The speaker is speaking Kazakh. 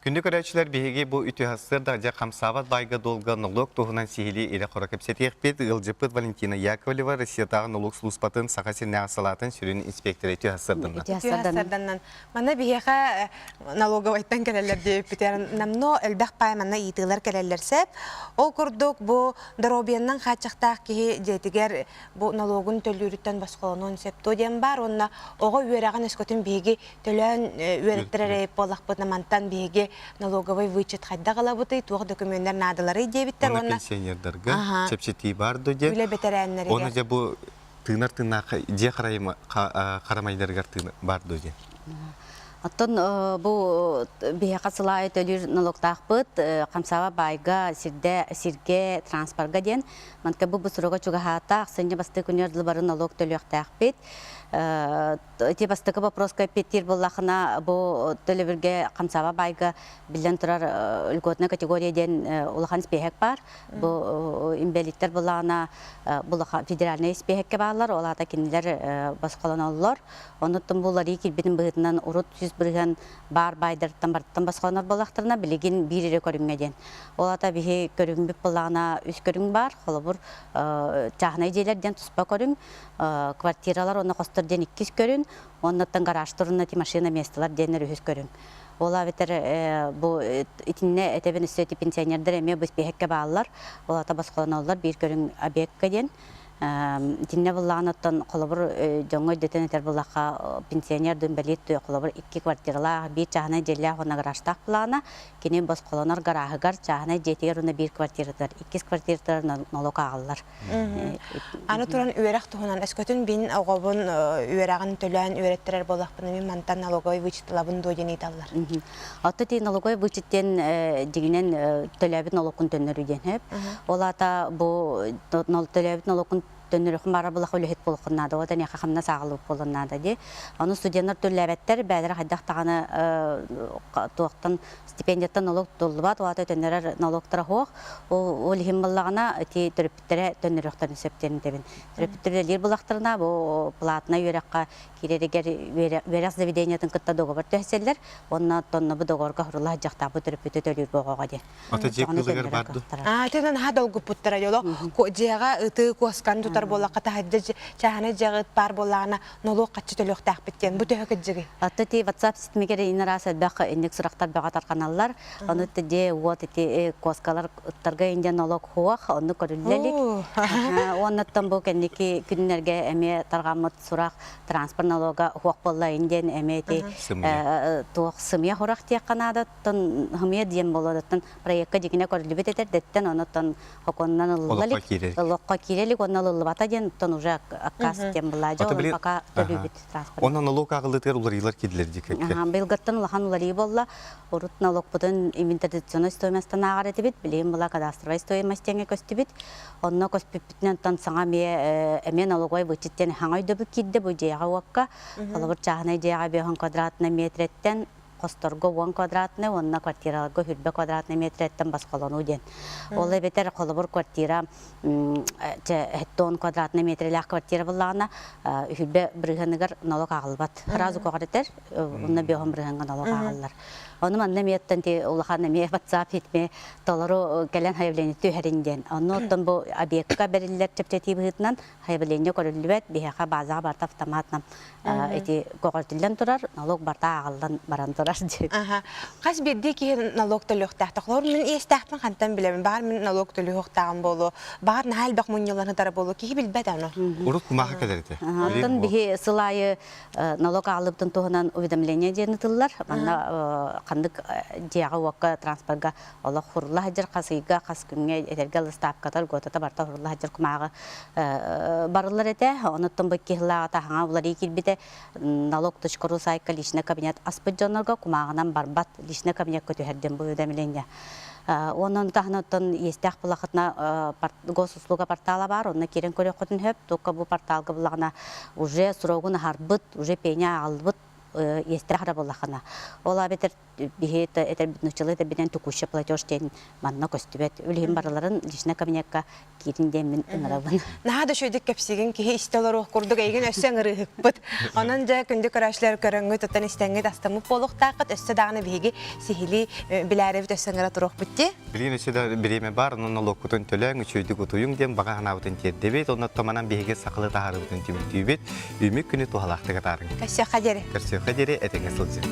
Günlük öğrenciler bihege bu ütühasır da kamsavat bayga dolga nolog tohunan sihili ile kora kapsetiyekpet ılcıpıt Valentina Yakovleva Rusya'da nolog suluspatın sakasi nağsalatın sürünün inspektörü ütühasırdınan. Ütühasırdınan. Mana bihege налоговайттан келелер deyip biter. Namno elbaq pay mana itiler kelelер sep. Ol kurduk bu darobiyandan kaçıqtaq ki jetiger bu налогун төлürütten basqolanon septo dem bar. Onna oğa üyerağın eskotin bihege tölön üyerettirerek bolaqpıt namantan bihege налоговый вычет хайда қалабыты, туақ документтер надылары дебиттер. Оны пенсионердерге чепчети бар доде. Үле бетерәннерге. Оны же bu тыынар-тыына же қарамайдергер бар доде. Оттон бу бияка сылай төлүр налогтакпыт камсаба байга сирге транспорга ден манка бу сурога чуга хата аксынжа басты күнөр жылбары налог төлөктакпыт эти бастыкы вопроска петтир боллахына бу төлөбүрге камсаба байга билен турар льготная категорияден улахан спехек бар бу имбелиттер боллагына булаха федеральный спехекке баалар олата кинилер баскаланаллар онуттун булар килбитин быытынан урут бирген бар байдырттан барттан басқанар болақтарына билеген бирире көрүнгеден. Олата бихе көрүнгүп болағына үс көрүң бар, холобур чахнай жейлерден туспа көрүң, квартиралар оны қостырден 2 көрүн, оннаттан гаражтырына ти машина месталар денер үс көрүң. Ола бетер бу итинне этебен үстөти пенсионердер эме бис бехекке баалар, олата басқаналар бир көрүң объектке ден. Динне буллаанаттан колобур жоңой детенетер буллака пенсионер дөмбелит колобур 2 квартирала бир чахана желя хона гараштак булана кини бос колонор гарагар чахана жетер уна 1 квартиратар 2 квартиратар налог агаллар. Аны туран үерак тухунан эскөтүн бин огобун үерагын төлөн үереттерер болакпын мен мантан налоговый вычетлабын дойден италлар. Атты налоговый вычеттен дигинен төлөбүт налогун төнөрүден хеп. Олата бу төлөбүт налогун төнөрөкүн бара булак өлөһөт болкуннады одан яка хамна сагылып болуннады ди. Аны студенттер төлөбөттөр бәдер хаддактаганы токтон стипендияттан налог толбат вата төнөрөр налогтара хок. Ол химмаллагына ти төрөптөрө төнөрөктөр септен тебин. Төрөптөрлөр булактарына бу платна юракка киререгер верас заведениятын кытта договор төселлер. Онна тонна бу договорга хурулла жакта бу төрөптө төлөр богога ди. Ата жекилер барды. Тенен хадалгы путтара жоло ко жега ыты коскан болақта хадда чахана жагыт бар болағына налог качы төлөктак биткен бу төһөкө жиги. Атты ти WhatsApp ситмегере инараса бак индек сурактар бага тарканаллар. Аны те вот эти коскалар ыттарга инде налог хуак аны көрүллелик. Оннаттан бу кенники күннерге эме таргамыт сурак транспорт налога хуак болла инден эме ти тоқ сымя хорак ти канада тон хымя дем болодаттан проектка дигине көрүлүбүт этер деттен оннаттан хоконнан локка кирелик оннан батаден тон уже аккас тем булажа пока төлүбүт транспорт. Онна налог агылытыр улар илар кидлер дикек. Белгаттан улахан улари болла урут налог бутун имитационный стоимостьтан агар этибит билем була кадастровый стоимостьтен көстүбүт. Онна көспүттен тан саңа эме налоговый вычеттен хаңай дөбү кидде бу жайга уакка. Албыр чагына жайга 5 квадратный метреттен Косторго 1 квадратный, онна квартираларга 4 квадратный метреттен баскалану ден. Ол бетер колобур квартира 10 квадратный метрлях квартира буллагына 4 брыганыгар налог агылбат. Сразу когатер, онна 5 брыганга налог агаллар. Onu manne miyetten ti ulahana miye WhatsApp hitme tolaro gelen hayvleni tüherinden. Onu ottan bu abiyekka beriller çepçeti bihitnan hayvleni korulubet bihaka bazağa barta avtomatnam eti koqortillen turar налог barta ağıldan baran turar. Kaç bildi ki налог төлөктактаклар мен эстактан кантан билем бар мен налог төлөктаган болу. Бар нахал бак муньяланы тара болу ки билбет аны. Урут кумаха келерди. Антон бихи сылайы налог алыптын туһунан уведомление дени тыллар. Анда кандык жага уакка транспортга ола хурла хажыр касыйга каскүнгө этергел ставкатар готата барта хурла хажыр кумага барылар эте онуттан баккыла тахаңа булар икилбите налог тышкыру сайка личный кабинет аспыджонорга кумаганан барбат личный кабинет көтөһөрдөн бу уведомление. Onun tahnattan yestaq bulaqatna госуслуга портала бар, онна керен көрөкөтүн хөп, тока бу порталга булагына уже срогун харбыт, уже пеня албыт естер хара боллахана. Ола бетер бихет этер битнучылы да биден тукуща платеж тен манна көстүбет. Үлем бараларын личный кабинетка киринде мен ыңырабын. Нахада шөйдік кәпсеген ке истелер оқырдық әйген өссен ырығықпыт. Онан жа күнді көрәшілер көріңгі тұттан істәңгі дастамы болуқтақыт өсті дағыны бейге сихили біләревіт өссен ыры тұрық бітті. Билин өсі да біреме бар, оның налогкутын төләң, үшөйдік ұтуың дем баға ғанабытын тердебет, оны томанан бейге сақылы тағарыбытын түйбет, үймек күні туғалақты қатарын. Кәсі қадері. Көрсеуға дере әтеңе сылжы.